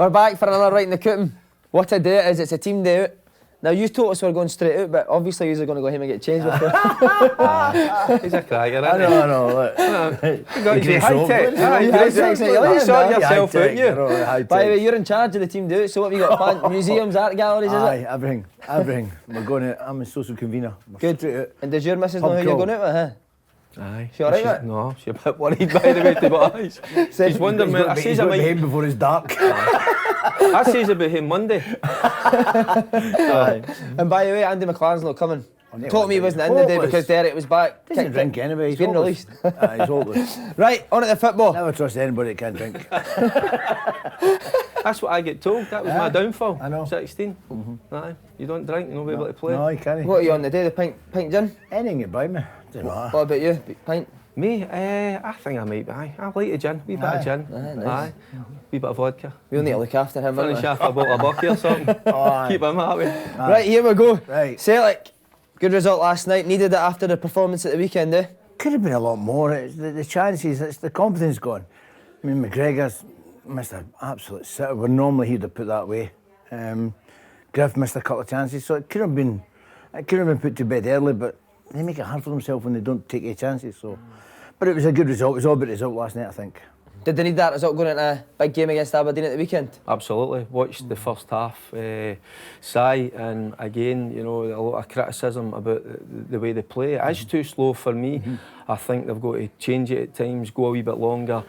We're back for another Right in the Cootin. What a day it is, it's a team day out. Now, you told us we're going straight out, but obviously you're going to go home and get changed before. He's a cracker, isn't he? I know. You got to be high-tech. You sort yourself out, you. By the way, you're in charge of the team day out, so what have you got planned? Museums, art galleries, is it? Aye, everything. We're going out. I'm a social convener. Good. And does your missus know who you're going out with, huh? Aye. She alright with it? No, she's a bit worried by the way to be honest. She's wondering when I says I might behave before it's dark. I says about him Monday. And by the way, Andy McLaren's not coming. Told me he wasn't in the day because Derek was back. Doesn't drink anyway. He's been released. He's hopeless. Right, on to the football. Never trust anybody that can't drink. That's what I get told. That was my downfall. I know. 16. Aye. You don't drink, you'll not be able to play. No, you can't. What are you on the day? The pint gin? Anything you buy me. Doesn't matter. What about you? Pint? Me? I think I might be. Aye. I like a gin. Wee bit of gin. Nice. Aye. Wee bit of vodka. We'll need to look after him. Finish off a bottle of bucky or something. Keep him happy. Right, here we go. Right. Celtic. Good result last night. Needed it after the performance at the weekend, eh? Could have been a lot more. It's the chances, it's the confidence gone. I mean, McGregor's missed an absolute sitter. Where normally he'd have put that way. Griff missed a couple of chances, so it could have been put to bed early, but they make it hard for themselves when they don't take any chances. So, but it was a good result. It was all about the result last night, I think. Did they need that result going into a big game against Aberdeen at the weekend? Absolutely. Watched the first half, Sai, and again, you know, a lot of criticism about the way they play. It is too slow for me. I think they've got to change it at times, go a wee bit longer.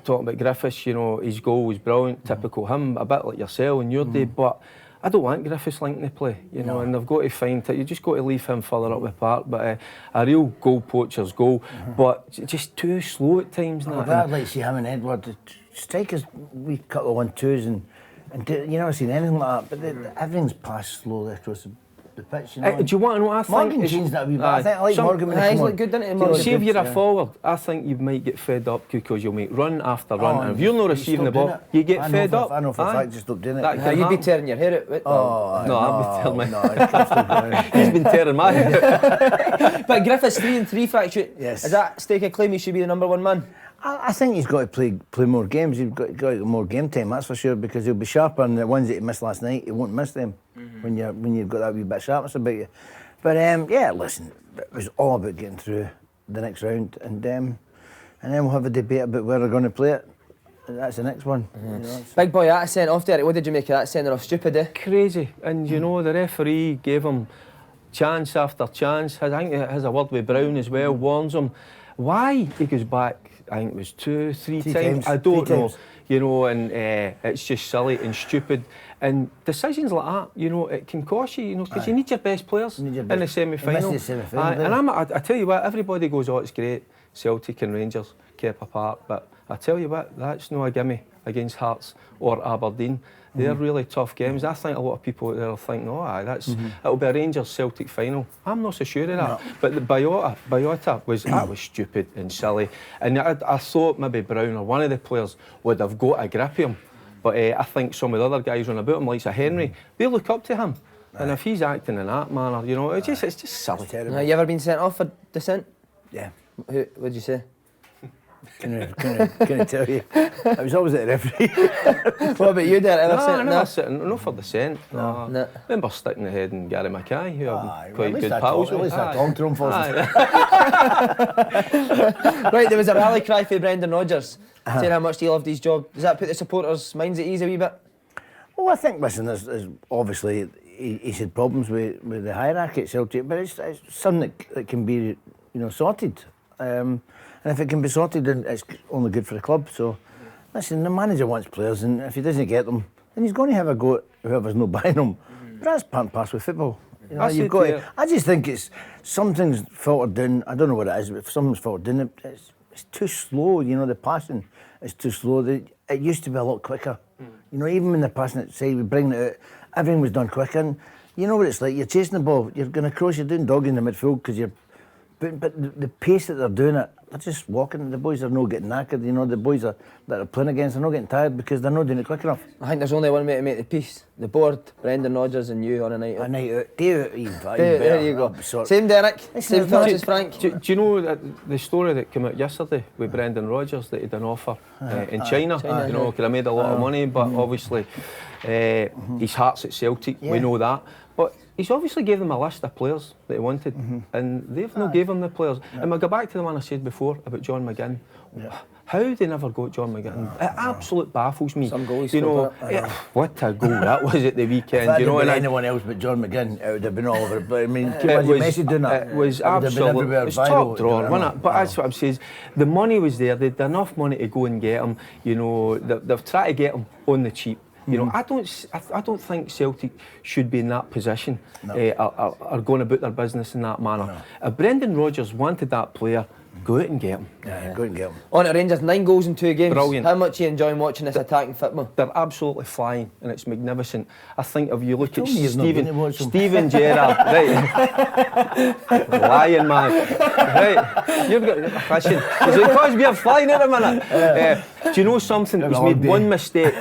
Talking about Griffiths, you know, his goal was brilliant, typical him, a bit like yourself in your day, but I don't want Griffiths linking the play, you know, and they've got to find it. You just got to leave him further up the park. But a real goal poacher's goal, but just too slow at times. I'd like to see him and Edward. Strikers, we couple of 1-2s and you never seen anything like that. But everything's passed slowly across the pitch. You know? Do you want to know what I think? Morgan changed that a wee bit. I think I like Morgan when he He's come looked on. good, didn't he? Morgan? See if you're a forward, I think you might get fed up because you'll make run after run, and if you're not receiving the ball, you get fed up. I know for a fact you stop doing it. You'd be tearing your hair out. No, I'd be tearing No, He's been tearing my hair. But Griffiths 3-3 fracture. Yes. Is that stake a claim he should be the number one man? I think he's got to play more games. He's got to get more game time, that's for sure, because he'll be sharper, and the ones that he missed last night, he won't miss them when you've got that wee bit of sharpness about you. But yeah, listen, it was all about getting through the next round, and then we'll have a debate about where they're going to play it. That's the next one. You know, Big boy, that sent off, Derek. What did you make of that sending off? Stupid, eh? Crazy, and you know the referee gave him chance after chance. I think he has a word with Brown as well. Warns him. Why he goes back? I think it was 2-3 times. I don't know. You know, and it's just silly and stupid. And decisions like that, you know, it can cost you, you know, because you need your best players in the semi-final. And I tell you what, everybody goes, oh, it's great, Celtic and Rangers kept apart, but I tell you what, that's no a gimme against Hearts or Aberdeen. They're really tough games. I think a lot of people out there are thinking, oh, it'll be a Rangers-Celtic final. I'm not so sure of that. No. But the Biota that was stupid and silly. And I thought maybe Brown or one of the players would have got a grip of him. But I think some of the other guys on about him, like Henry, they look up to him. And if he's acting in that manner, you know, it's just silly. You ever been sent off for dissent? Yeah. What did you say? Can I tell you? I was always at the referee. What about you, Derek? No, for dissent. No. Remember sticking the head in Gary Mackay, who I'm quite good pals with. At least I talked to him first. Right, there was a rally cry for Brendan Rodgers saying how much he loved his job. Does that put the supporters' minds at ease a wee bit? Well, I think, listen, there's obviously he's had problems with the hierarchy at Celtic, but it's something that can be, sorted. And if it can be sorted, then it's only good for the club. So, listen, the manager wants players, and if he doesn't get them, then he's going to have a go at whoever's not buying them. But that's part and parcel with football. I just think something's filtered down. I don't know what it is, but if something's filtered down, it's too slow. The passing is too slow. It used to be a lot quicker. Even when they're passing it, say, we're bringing it out, everything was done quicker. And you know what it's like, you're chasing the ball, you're going to cross, you're doing dog in the midfield because you're... But the pace that they're doing it, they're just walking. The boys are not getting knackered. You know, the boys that are playing against are not getting tired because they're not doing it quick enough. I think there's only one way to make the peace. The board, Brendan Rodgers and you on a night out. A night out. Day out, even There you go. Same Derek, same thoughts as Frank. Do you know that the story that came out yesterday with Brendan Rodgers, that he had an offer in China? You know, could have made a lot of money, but obviously his heart's at Celtic. We know that. But he's obviously gave them a list of players that he wanted, and they've not gave him the players. And we'll go back to the one I said before about John McGinn. How they never got John McGinn? It absolutely baffles me. Some goals, you know, what a goal that was at the weekend. You know, and anyone else but John McGinn, it would have been all over. But I mean, Messi doing that. It was absolutely, it was top drawer, wasn't it? But that's what I'm saying. The money was there. They'd enough money to go and get him. You know, they've tried to get him on the cheap. You know, I don't think Celtic should be in that position, are going about their business in that manner. No. If Brendan Rodgers wanted that player, go out and get him. Yeah, go out and get him. On to Rangers, 9 goals in 2 games. Brilliant. How much are you enjoying watching this attacking football? They're absolutely flying, and it's magnificent. I think if you look at Stephen Gerrard, right? Lying man, right? You've got a question. Is it because we're flying at the minute? Do you know something? He's made one mistake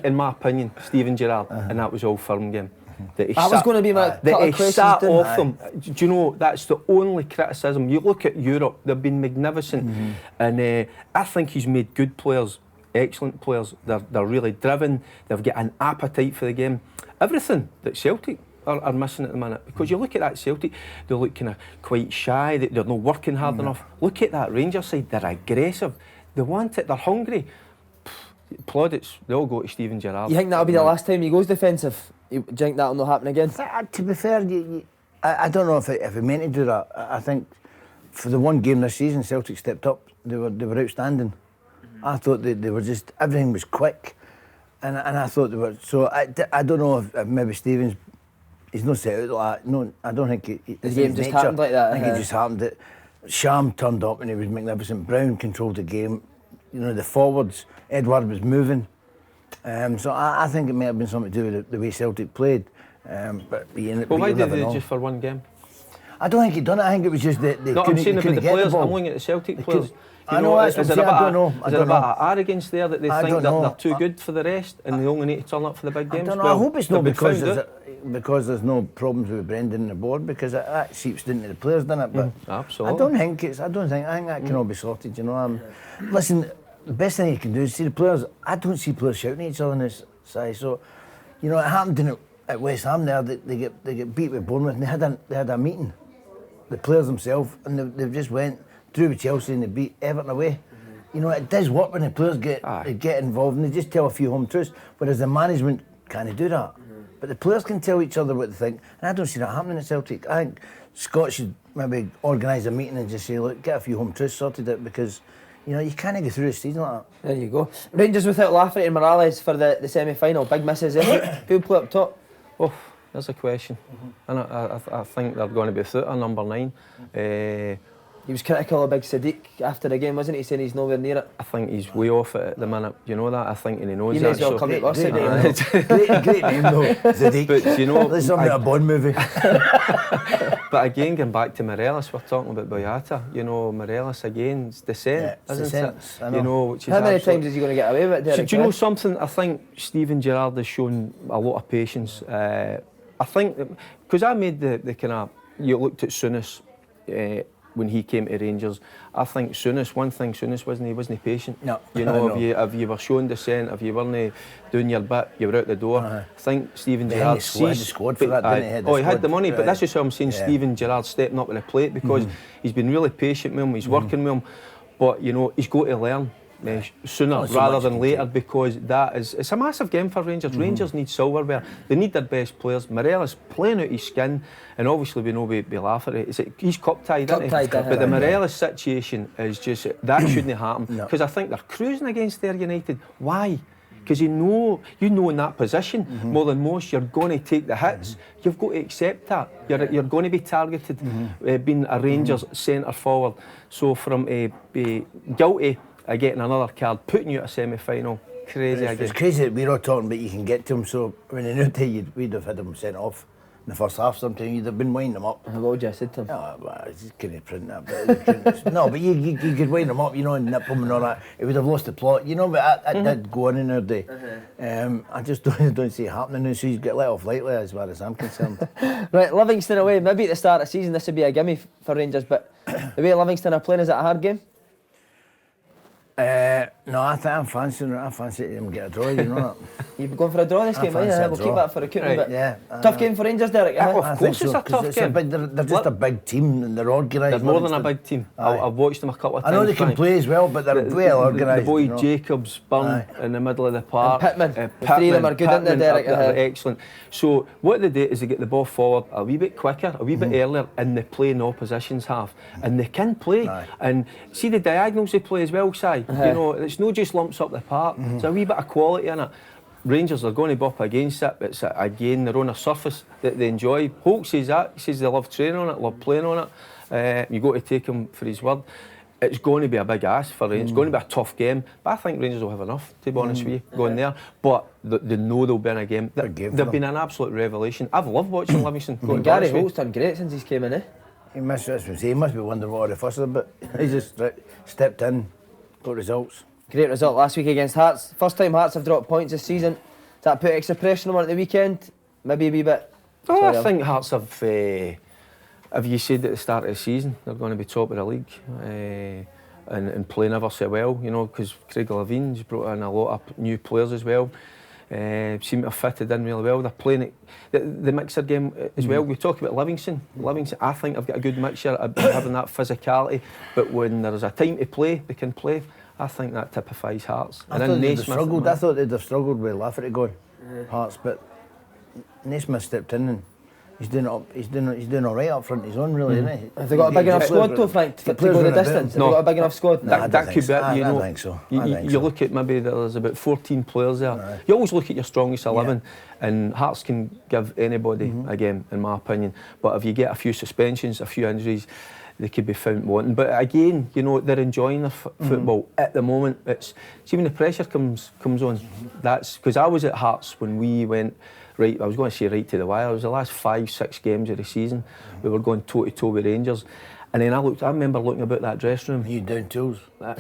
in my opinion, Stephen Gerrard, and that was all firm game. That was going to be my that he sat off them. Do you know, that's the only criticism. You look at Europe, they've been magnificent, and I think he's made good players, excellent players. They're really driven, they've got an appetite for the game. Everything that Celtic are missing at the minute, because you look at that Celtic, they look kind of quite shy, they're not working hard enough. Look at that Rangers side, they're aggressive, they want it, they're hungry. Plaudits, they all go to Stephen Gerrard. You think that'll be the last time he goes defensive? Do you think that'll not happen again? To be fair, I don't know if he meant to do that. I think for the one game this season, Celtic stepped up. They were outstanding. I thought they were just, everything was quick, and I thought they were. So I don't know if maybe Stevens, he's not set out like that. No, I don't think the game just happened like that. I think it just happened that Sham turned up and he was magnificent. Brown controlled the game. You know, the forwards, Edward was moving. So I think it may have been something to do with the way Celtic played. But why did they just for one game? I don't think he done it. I think it was just that they no, couldn't, I'm saying about the get players. the ball. I'm looking at the Celtic players. I know, is there I don't know. Is there a bit of arrogance there that they think that they're too good for the rest and they only need to turn up for the big games? I don't know. I hope it's not because there's no problems with Brendan and the board, because that seeps into the players, doesn't it? But absolutely. I think that can all be sorted. You know, listen. The best thing you can do is see the players. I don't see players shouting at each other on this side. So, you know, it happened at West Ham there. They get beat with Bournemouth, and they had a meeting, the players themselves, and they just went through with Chelsea and they beat Everton away. You know, it does work when the players get involved and they just tell a few home truths. Whereas the management can't do that. But the players can tell each other what they think, and I don't see that happening at Celtic. I think Scott should maybe organise a meeting and just say, look, get a few home truths sorted out, because you know, you can't get through the season like that. There you go. Rangers without Lafferty and Morales for the semi-final. Big misses. Who'll play up top? Oh, there's a question. And I think they're going to be through to number 9. He was critical of Big Sadiq after the game, wasn't he? Saying he's nowhere near it. I think he's way off it at the minute. You know that? I think and he knows he that. He may as well come to us today. Great name though, Sadiq. But you know, there's something a Bond movie. But again, going back to Morelos, we're talking about Boyata. You know, Morelos again, it's dissent, isn't it? I know. You know, which is how many times is he going to get away with it, Derek? Do you know something? I think Stephen Gerrard has shown a lot of patience. I think, because I made the kind of, you looked at Souness when he came to Rangers. I think one thing Souness wasn't patient. No. You know, if you were showing dissent, if you weren't doing your bit, you were out the door. I think Stephen Gerrard sees the squad for that, didn't he? He had the money, but that's just how I'm saying Stephen Gerrard stepping up to the plate, because he's been really patient with him, he's working with him, but you know, he's got to learn sooner rather than later, because it's a massive game for Rangers. Rangers need silverware, they need their best players. Morelos playing out his skin, and obviously we know with Lafferty, he's cup tied, isn't he? But the Morelos situation is just, that shouldn't happen, because I think they're cruising against their United. Why? Because you know in that position more than most, you're going to take the hits. You've got to accept that. You're going to be targeted, being a Rangers centre forward. So from guilty of getting another card, putting you at a semi-final, crazy again. It's crazy that we're all talking about you can get to him. So when they knew we'd have had him sent off in the first half. Sometimes you'd have been winding them up. What would you have said to him? Oh, well, I just couldn't print that. But no, but you could wind them up, you know, and nip them and all that. It would have lost the plot, you know. But I did go on in our day. I just don't see it happening now. So he's got let off lightly, as far as I'm concerned. Right, Livingston away. Maybe at the start of the season this would be a gimme for Rangers, but the way Livingston are playing, is it a hard game? No, I fancy them get a draw, you know that. You've gone for a draw this game, fancy yeah? a We'll draw. keep that for a cookie, but Yeah. tough game for Rangers, Derek. Of course so, it's a 'cause tough game. They're just a big team and they're organised. They're more than a Livingston. big team. Aye. I've watched them a couple of I times. know they can Frank. play as well, but they're well The organised. boy you know. Jacobs, Byrne Aye. in the middle of the park. Pittman. The three of them are good, aren't they, Derek? They're excellent. So what they do is they get the ball forward a wee bit quicker, a wee bit earlier, and they play in the opposition's half. And they can play. Aye. And see the diagonals they play as well, Si. You know, it's not just lumps up the park. There's a wee bit of quality in it. Rangers are going to be up against it, but it's again they're on a surface that they enjoy. Holt says that. He says they love training on it, love playing on it. You got to take him for his word. It's going to be a big ask for Rangers. It's going to be a tough game, but I think Rangers will have enough, to be honest with you, going there. But they know they'll be in a game. They've been an absolute revelation. I've loved watching Livingston. Gary Holt's done great since he's came in, eh? He must be wondering what all the fuss is about. He just stepped in, got results. Great result last week against Hearts. First time Hearts have dropped points this season. Does that put extra pressure on them at the weekend? Maybe a wee bit? I think Hearts have, if you said at the start of the season, they're going to be top of the league and playing ever so well, you know, because Craig Levine's brought in a lot of new players as well. Seem to have fitted in really well. They're playing it, the mixer game as well. We talk about Livingston. Livingston, I think, have got a good mixture of having that physicality, but when there is a time to play, they can play. I think that typifies Hearts. I thought they'd have struggled with Lafferty going, Hearts, but Naismith stepped in and he's doing all right up front. He's on really, isn't he? Have they got a big enough squad though, Frank, to go the distance? Have they got a big enough squad? That could be it, you know. I think so. You look at maybe there's about 14 players there. You always look at your strongest 11, and Hearts can give anybody a game, in my opinion. But if you get a few suspensions, a few injuries, they could be found wanting. But again, you know, they're enjoying their football at the moment. See when the pressure comes on, that's because I was at Hearts when we went right. I was going to say right to the wire. It was the last 5-6 games of the season. We were going toe to toe with Rangers. And then I remember looking about that dressing room. You down tools? Well,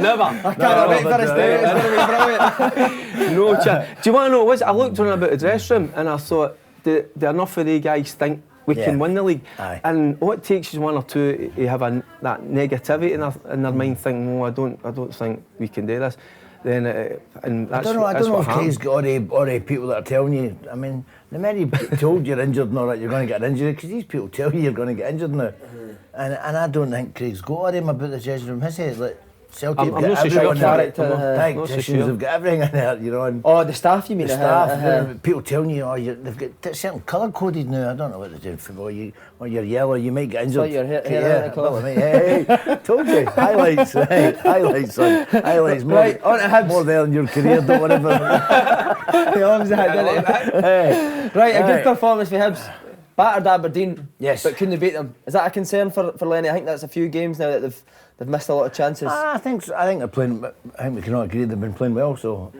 never. I can't wait for this day. It's going to be brilliant. No chance. Do you want to know what it was? I looked around about the dressing room and I thought, do enough of the guys think we can win the league? Aye. And all it takes is one or two to have that negativity in their mind, thinking, no, I don't think we can do this. Then and that's I don't know if happened. Craig's got all the people that are telling you. I mean, the minute he told you're injured and all that, you're going to get an injury, because these people tell you you're going to get injured now. And I don't think Craig's got all them about the dressing room. His head, like Celtic, I'm not so sure. tacticians have got everything in there, you know. And the staff, you mean? the staff, people telling you, they've got certain colour coded now. I don't know what they do in football. You're yellow, you might get injured. Like your hair hey, told you. Highlights, right? Highlights, son. Highlights. More, Right, on to Hibs. More there in your career, don't worry about it. He owns that, doesn't he? Right, a good performance for Hibs. Battered Aberdeen, yes, but couldn't beat them. Is that a concern for Lenny? I think that's a few games now that they've missed a lot of chances. I think so. I think they're playing. I think we can all agree they've been playing well. So,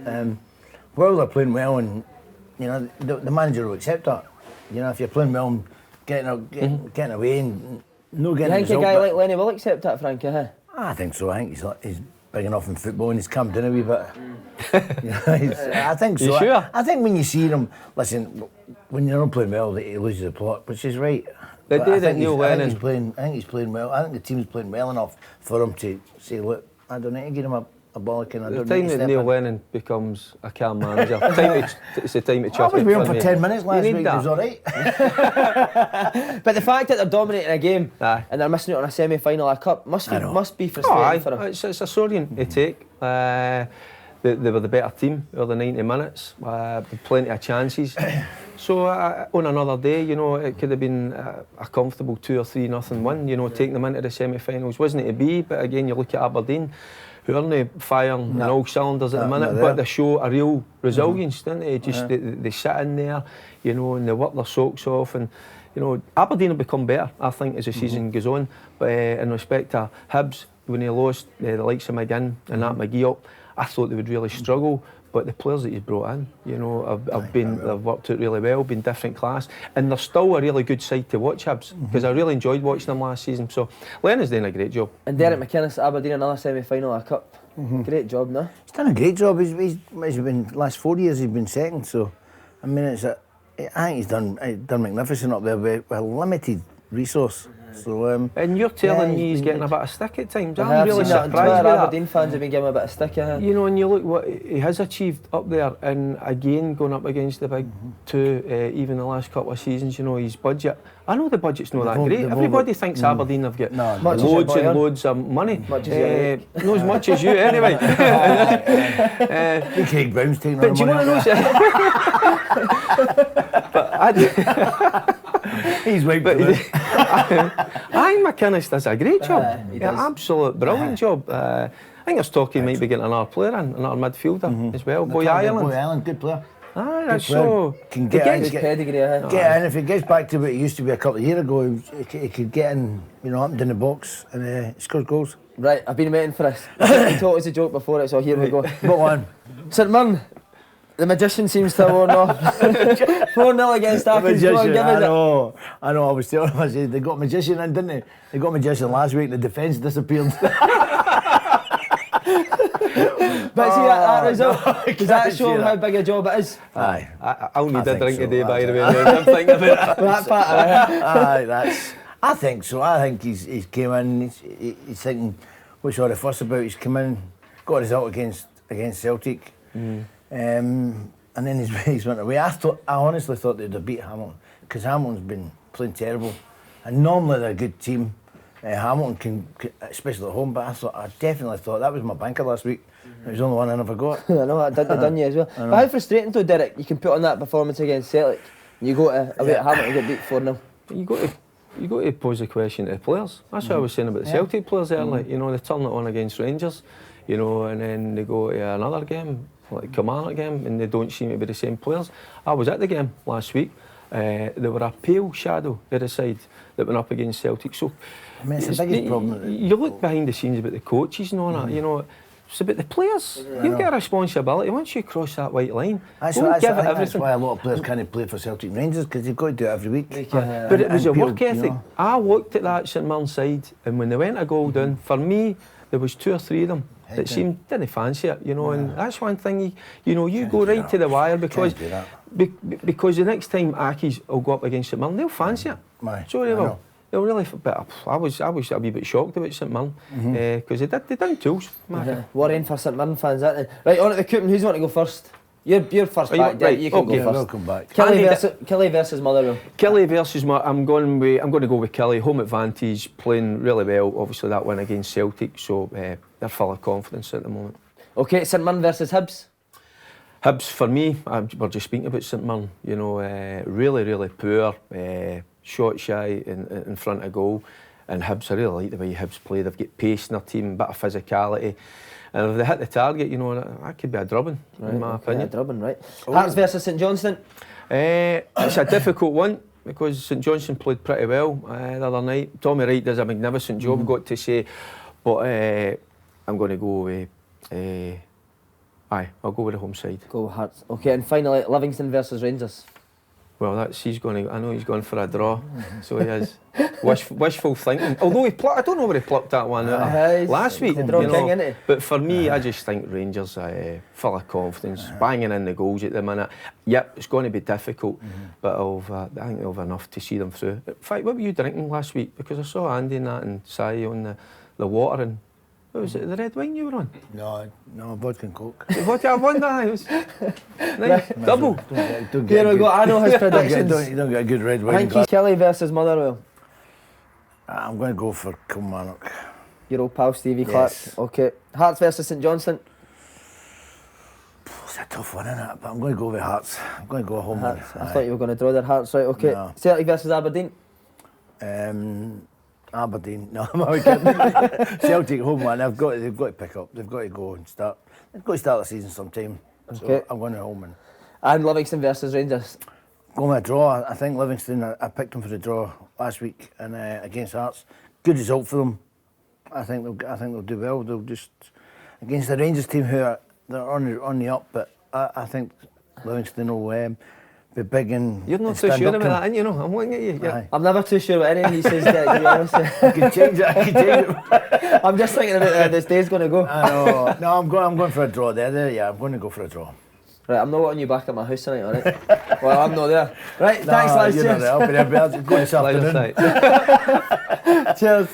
while they're playing well, and you know, the manager will accept that. You know, if you're playing well and getting away and no getting. You think a guy like Lenny will accept that, Frankie? I think so. I think he's big enough in football and he's calmed down a wee bit. You know, I think so. You sure? I think when you see him, listen, when you're not playing well, he loses the plot, which is right. They But did I it, think Neil I think Lennon. he's playing well. I think the team's playing well enough for him to say, look, I don't need to give him a bollocking. The time that Neil Lennon becomes a calm manager, it's the time to I chuck was it with him for for me. 10 minutes last You need week, that. it was all right. But the fact that they're dominating a game Aye. and they're missing out on a semi-final of a cup must be Oh, frustrating aye. for them. It's a sorting to take. They were the better team over the 90 minutes, with plenty of chances. So on another day, you know, it could have been a comfortable 2 or 3-0 win, you know, taking them into the semi-finals. Wasn't it to be, but again, you look at Aberdeen, who aren't firing on all cylinders at the minute, but they show a real resilience, don't they? Just they sit in there, you know, and they work their socks off, and you know, Aberdeen will become better, I think, as the season goes on. But in respect to Hibs, when he lost the likes of McGinn and that McGee up, I thought they would really struggle. But the players that he's brought in, you know, they've worked out really well, been different class, and they're still a really good side to watch, Hibs, because I really enjoyed watching them last season. So Lennon's doing a great job. And Derek McInnes at Aberdeen, another semi-final of a cup. Great job, no? He's done a great job. He's been last 4 years. He's been second. So, I mean, I think he's done magnificent up there with a limited resource. So, and you're telling me he's getting a bit of stick at times. I'm I've really seen that on surprised Twitter. by that. Aberdeen fans have been giving him a bit of stick. You know, and you look what he has achieved up there, and again going up against the big two, even the last couple of seasons. You know, his budget. I know the budget's not that great. Everybody thinks Aberdeen have got loads and loads of money. Much as not as much as you, anyway. Craig Brown's taking But do you want to know? He's wiped I it. McInnes does a great job. He does. Absolute brilliant job. I think there's talk he might be getting another player in, another midfielder as well. Boy Ireland. Boy Ireland, good player. Aye, that's so. Can get in, pedigree. get in. If he gets back to what he used to be a couple of years ago, he could get in, you know, up and down the box and score goals. Right, I've been waiting for this. You told us a joke before it, so here we go. What one? St Mirren, the magician seems to have worn off. 4-0 against Atkins. Go on, give us it. I know. I was telling him, I said, they got a magician in, didn't they? They got a magician last week, the defence disappeared. But see that result, does that show him how big a job it is? Aye. I'll need a drink so. today, by the way. I'm thinking about That part of it. Aye, I think so. I think he's came in, he's thinking, what's all the fuss about? He's come in, got a result against Celtic. And then he's went away. I honestly thought they'd have beat Hamilton, because Hamilton's been playing terrible. And normally they're a good team. Hamilton can, especially at home, but I definitely thought that was my banker last week. It was the only one I never got. I know, they done you as well. But how frustrating though, Derek, you can put on that performance against Celtic, and you go to away at Hamilton and get beat 4-0. You got to pose the question to the players. That's what I was saying about the Celtic players earlier. You know, they turn it on against Rangers, you know, and then they go to another game, like Kilmarnock game, and they don't seem to be the same players. I was at the game last week. They were a pale shadow at the side that went up against Celtic. So, I mean, it's the biggest problem. You look behind the scenes about the coaches and all that, you know, it's about the players. You've got a responsibility. Once you cross that white line, That's why a lot of players can't play for Celtic and Rangers, because they've got to do it every week. But it was a work ethic. You know. I looked at that St Mirren side, and when they went a goal down, for me, there was 2 or 3 of them that seemed didn't fancy it, you know, and that's one thing. You go right to the wire, because the next time Ackies will go up against St Mirren, they'll fancy it. So they will. They'll really. But I was a wee bit shocked about St Mirren, because they done tools. Worrying for St Mirren fans, that then. Right, on at the Coopin, who's want to go first? You're first back, Derek, you can go first. Welcome back. Kelly versus Motherwell. Kelly versus I'm going to go with Kelly. Home advantage, playing really well. Obviously that win against Celtic, so they're full of confidence at the moment. Okay, St Mirren versus Hibs. Hibs for me, we're just speaking about St Mirren. You know, really poor, shot shy in front of goal. And Hibs, I really like the way Hibs play. They've got pace in their team, a bit of physicality. And if they hit the target, you know, that could be a drubbing, in my opinion. A drubbing, right. Hearts versus St Johnstone. It's a difficult one, because St Johnstone played pretty well the other night. Tommy Wright does a magnificent job, got to say. But I'm going to go with... I'll go with the home side. Go with Hearts. Okay, and finally, Livingston versus Rangers. Well, I know he's going for a draw, so he is. Wishful thinking. Although I don't know where he plucked that one out last week. But for me, I just think Rangers are full of confidence, banging in the goals at the minute. Yep, it's going to be difficult, but I think they'll have enough to see them through. In fact, what were you drinking last week? Because I saw Andy and that and Sai on the water, and what was it, the red wine you were on? No, vodka and coke. Vodka, I won that. It was nice. Double. Here we go, I know his predictions. You don't get a good red wine. I think he's Kelly versus Motherwell. I'm going to go for Kilmarnock. Your old pal Stevie Clark. Okay. Hearts versus St Johnstone. It's a tough one, isn't it? But I'm going to go with Hearts. I'm going to go home one. I thought you were going to draw their Hearts, right? Okay. No. Celtic versus Aberdeen. Aberdeen. No, I'm kidding. Celtic home one. They've got to pick up. They've got to go and start. They've got to start the season sometime. So Okay. I'm going to home one. And Livingston versus Rangers. Going with a draw. I think Livingston, I picked them for the draw last week and against Hearts. Good result for them. I think they'll do well. They'll just against the Rangers team who are they're on the up, but I think Livingston will be big and You're not and too stand sure up about to that, aren't you? No, I'm looking at you. Aye. I'm never too sure what anything he says, to be honest. I could change it. I'm just thinking about how this day's going to go. I know. No, I'm going for a draw there. Yeah, I'm going to go for a draw. Right, I'm not wanting you back at my house tonight, alright? Well, I'm not there. Right, No, thanks lads, you're not cheers. there. I'll be there. Go this Line of afternoon. sight. Cheers.